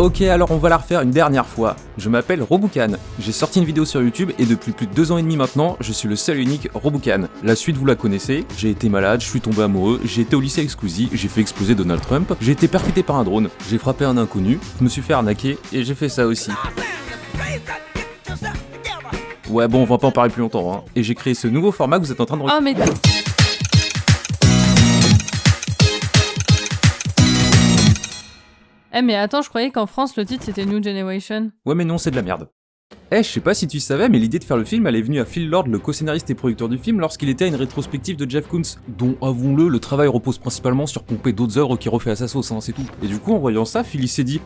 Ok, alors on va la refaire une dernière fois. Je m'appelle Roboucan. J'ai sorti une vidéo sur YouTube et depuis plus de 2 ans et demi maintenant, je suis le seul et unique Roboucan. La suite vous la connaissez, j'ai été malade, je suis tombé amoureux, j'ai été au lycée exclusif, j'ai fait exploser Donald Trump, j'ai été percuté par un drone, j'ai frappé un inconnu, je me suis fait arnaquer et j'ai fait ça aussi. Ouais bon, on va pas en parler plus longtemps, hein. Et j'ai créé ce nouveau format que vous êtes en train de Oh mais... Eh mais attends, je croyais qu'en France le titre c'était New Generation. Ouais mais non, c'est de la merde. Je sais pas si tu savais, mais l'idée de faire le film, elle est venue à Phil Lord, le co-scénariste et producteur du film, lorsqu'il était à une rétrospective de Jeff Koons, dont, avouons-le, le travail repose principalement sur pomper d'autres œuvres qu'il refait à sa sauce, hein, c'est tout. Et du coup, en voyant ça, Phil il s'est dit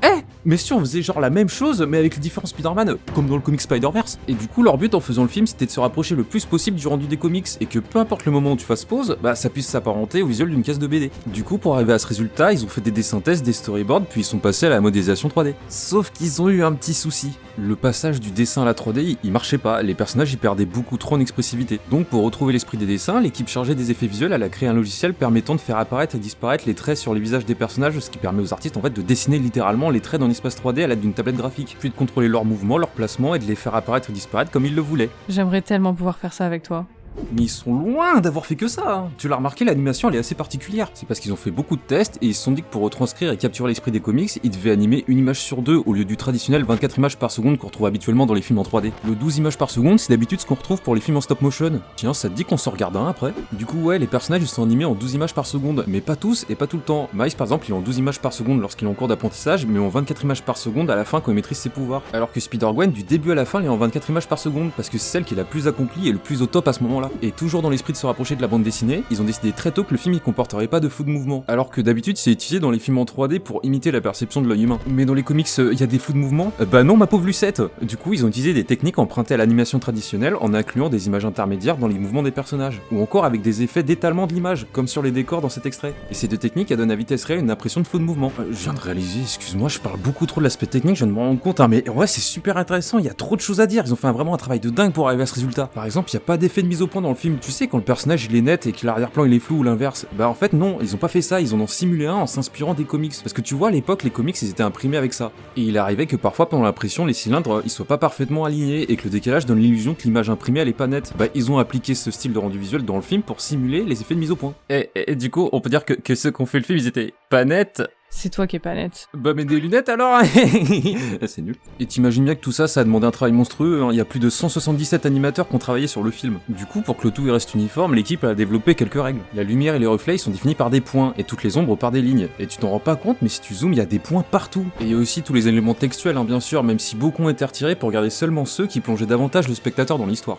mais si on faisait genre la même chose, mais avec les différents Spider-Man, comme dans le comic Spider-Verse. Et du coup, leur but en faisant le film, c'était de se rapprocher le plus possible du rendu des comics, et que peu importe le moment où tu fasses pause, bah ça puisse s'apparenter au visuel d'une case de BD. Du coup, pour arriver à ce résultat, ils ont fait des synthèses, des storyboards, puis ils sont passés à la modélisation 3D. Sauf qu'ils ont eu un petit souci. Le passage du dessin à la 3D, il marchait pas, les personnages y perdaient beaucoup trop en expressivité. Donc pour retrouver l'esprit des dessins, l'équipe chargée des effets visuels elle a créé un logiciel permettant de faire apparaître et disparaître les traits sur les visages des personnages, ce qui permet aux artistes en fait de dessiner littéralement les traits dans l'espace 3D à l'aide d'une tablette graphique, puis de contrôler leurs mouvements, leur placement et de les faire apparaître et disparaître comme ils le voulaient. J'aimerais tellement pouvoir faire ça avec toi. Mais ils sont loin d'avoir fait que ça, hein. Tu l'as remarqué, l'animation elle est assez particulière. C'est parce qu'ils ont fait beaucoup de tests et ils se sont dit que pour retranscrire et capturer l'esprit des comics, ils devaient animer une image sur 2 au lieu du traditionnel 24 images par seconde qu'on retrouve habituellement dans les films en 3D. Le 12 images par seconde, c'est d'habitude ce qu'on retrouve pour les films en stop motion. Tiens, ça te dit qu'on s'en regarde un après? Du coup ouais, les personnages ils sont animés en 12 images par seconde, mais pas tous et pas tout le temps. Miles par exemple, il est en 12 images par seconde lorsqu'il est en cours d'apprentissage, mais en 24 images par seconde à la fin quand il maîtrise ses pouvoirs. Alors que Spider-Gwen, du début à la fin, il est en 24 images par seconde, parce que c'est celle qui est la plus accomplie et le plus au top à ce moment-là. Et toujours dans l'esprit de se rapprocher de la bande dessinée, ils ont décidé très tôt que le film il comporterait pas de flou de mouvement, alors que d'habitude c'est utilisé dans les films en 3D pour imiter la perception de l'œil humain. Mais dans les comics, il y a des flous de mouvement? Bah non ma pauvre Lucette. Du coup ils ont utilisé des techniques empruntées à l'animation traditionnelle en incluant des images intermédiaires dans les mouvements des personnages, ou encore avec des effets d'étalement de l'image, comme sur les décors dans cet extrait. Et ces deux techniques elles donnent à vitesse réelle une impression de flou de mouvement. Je viens de réaliser, excuse-moi, je parle beaucoup trop de l'aspect technique, je viens de me rendre compte, hein, mais ouais c'est super intéressant, il y a trop de choses à dire, ils ont fait vraiment un travail de dingue pour arriver à ce résultat. Par exemple, il y a pas d'effet de mise au point dans le film, tu sais quand le personnage il est net et que l'arrière-plan il est flou ou l'inverse. Bah en fait non, ils ont pas fait ça, ils en ont simulé un en s'inspirant des comics. Parce que tu vois à l'époque les comics ils étaient imprimés avec ça. Et il arrivait que parfois pendant l'impression les cylindres ils soient pas parfaitement alignés et que le décalage donne l'illusion que l'image imprimée elle est pas nette. Bah ils ont appliqué ce style de rendu visuel dans le film pour simuler les effets de mise au point. Et du coup on peut dire que ceux qui ont fait le film ils étaient pas nets. C'est toi qui es pas net. Bah mais des lunettes alors. C'est nul. Et t'imagines bien que tout ça a demandé un travail monstrueux, hein. Il y a plus de 177 animateurs qui ont travaillé sur le film. Du coup, pour que le tout y reste uniforme, l'équipe a développé quelques règles. La lumière et les reflets ils sont définis par des points, et toutes les ombres par des lignes. Et tu t'en rends pas compte, mais si tu zoomes, il y a des points partout. Et il y a aussi tous les éléments textuels, hein, bien sûr, même si beaucoup ont été retirés pour garder seulement ceux qui plongeaient davantage le spectateur dans l'histoire.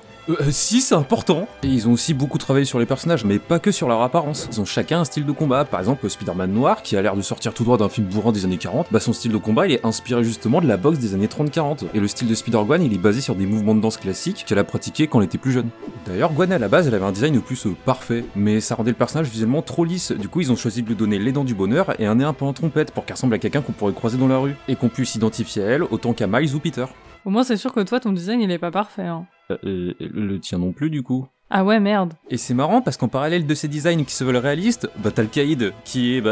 Si, c'est important. Et ils ont aussi beaucoup travaillé sur les personnages, mais pas que sur leur apparence. Ils ont chacun un style de combat. Par exemple, le Spider-Man noir, qui a l'air de sortir tout droit d'un film bourrin des années 40, bah son style de combat il est inspiré justement de la boxe des années 30-40. Et le style de Spider-Gwen il est basé sur des mouvements de danse classiques qu'elle a pratiqués quand elle était plus jeune. D'ailleurs, Gwen à la base elle avait un design plus parfait, mais ça rendait le personnage visuellement trop lisse. Du coup, ils ont choisi de lui donner les dents du bonheur et un nez un peu en trompette pour qu'elle ressemble à quelqu'un qu'on pourrait croiser dans la rue, et qu'on puisse s'identifier à elle autant qu'à Miles ou Peter. Au moins c'est sûr que toi ton design il est pas parfait hein. Le tien non plus du coup. Ah ouais merde. Et c'est marrant parce qu'en parallèle de ces designs qui se veulent réalistes, bah t'as le Kaïd qui est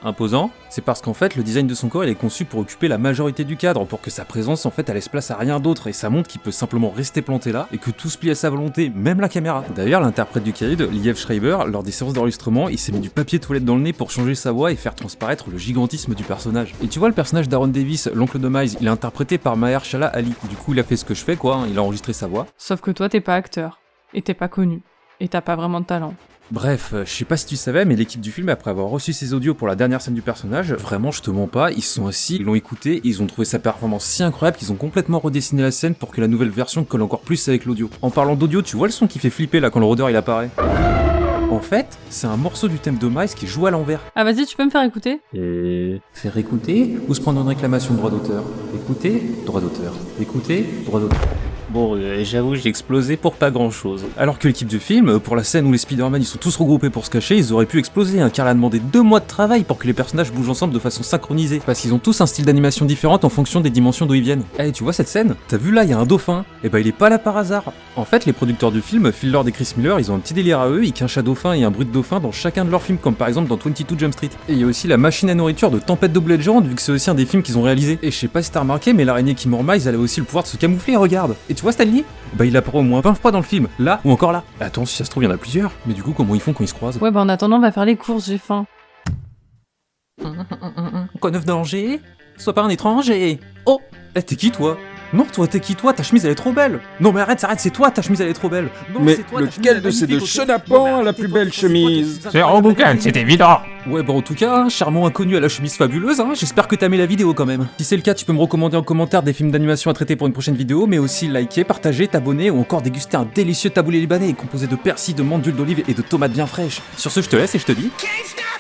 imposant. C'est parce qu'en fait le design de son corps il est conçu pour occuper la majorité du cadre, pour que sa présence en fait elle laisse place à rien d'autre, et ça montre qu'il peut simplement rester planté là et que tout se plie à sa volonté, même la caméra. D'ailleurs l'interprète du Kaïd, Liev Schreiber, lors des séances d'enregistrement il s'est mis du papier toilette dans le nez pour changer sa voix et faire transparaître le gigantisme du personnage. Et tu vois le personnage d'Aaron Davis, l'oncle de Miles, il est interprété par Mahershala Ali. Du coup il a fait ce que je fais quoi, hein, il a enregistré sa voix. Sauf que toi t'es pas acteur, et t'es pas connu, et t'as pas vraiment de talent. Bref, je sais pas si tu savais, mais l'équipe du film, après avoir reçu ses audios pour la dernière scène du personnage, vraiment je te mens pas, ils se sont assis, ils l'ont écouté, ils ont trouvé sa performance si incroyable qu'ils ont complètement redessiné la scène pour que la nouvelle version colle encore plus avec l'audio. En parlant d'audio, tu vois le son qui fait flipper là quand le rôdeur il apparaît? En fait, c'est un morceau du thème de Miles qui joue à l'envers. Ah vas-y, tu peux me faire écouter? Et faire écouter ou se prendre une réclamation de droit d'auteur? Écouter, droit d'auteur. Écouter, droit d'auteur. Bon, j'avoue, j'ai explosé pour pas grand chose. Alors que l'équipe du film, pour la scène où les Spider-Man ils sont tous regroupés pour se cacher, ils auraient pu exploser, hein, car elle a demandé 2 mois de travail pour que les personnages bougent ensemble de façon synchronisée. Parce qu'ils ont tous un style d'animation différent en fonction des dimensions d'où ils viennent. Eh, tu vois cette scène? T'as vu là, il y a un dauphin. Et bah il est pas là par hasard. En fait, les producteurs du film, Phil Lord et Chris Miller, ils ont un petit délire à eux, ils cachent un dauphin et un bruit de dauphin dans chacun de leurs films, comme par exemple dans 22 Jump Street. Et il y a aussi la machine à nourriture de Tempête de boulet de géante, vu que c'est aussi un des films qu'ils ont réalisé. Et je sais pas si t'as remarqué, mais l'araignée qui mord Miles, elle a aussi le pouvoir de se camoufler, regarde. Et tu vois Stanley? Bah il apparaît au moins 20 fois dans le film, là ou encore là. Attends, si ça se trouve, il y en a plusieurs. Mais du coup, comment ils font quand ils se croisent? Ouais, bah en attendant, on va faire les courses, j'ai faim. Quoi neuf danger? Sois pas un étranger. Oh, t'es qui toi? Non, toi t'es qui toi? Ta chemise elle est trop belle. Non mais arrête, c'est toi, ta chemise elle est trop belle. Non, Mais c'est toi, ta chemise, elle lequel est de ces deux magnifique, ok. chenapans Non, mais a la arrête, plus c'est toi, belle c'est toi qui chemise? faisais C'est ça. Robocan, c'est évident. Ouais, bah en tout cas, charmant inconnu à la chemise fabuleuse, hein. J'espère que t'as aimé la vidéo quand même. Si c'est le cas, tu peux me recommander en commentaire des films d'animation à traiter pour une prochaine vidéo, mais aussi liker, partager, t'abonner ou encore déguster un délicieux taboulé libanais composé de persil, de menthe, d'huile d'olive et de tomates bien fraîches. Sur ce, je te laisse et je te dis... Can't stop.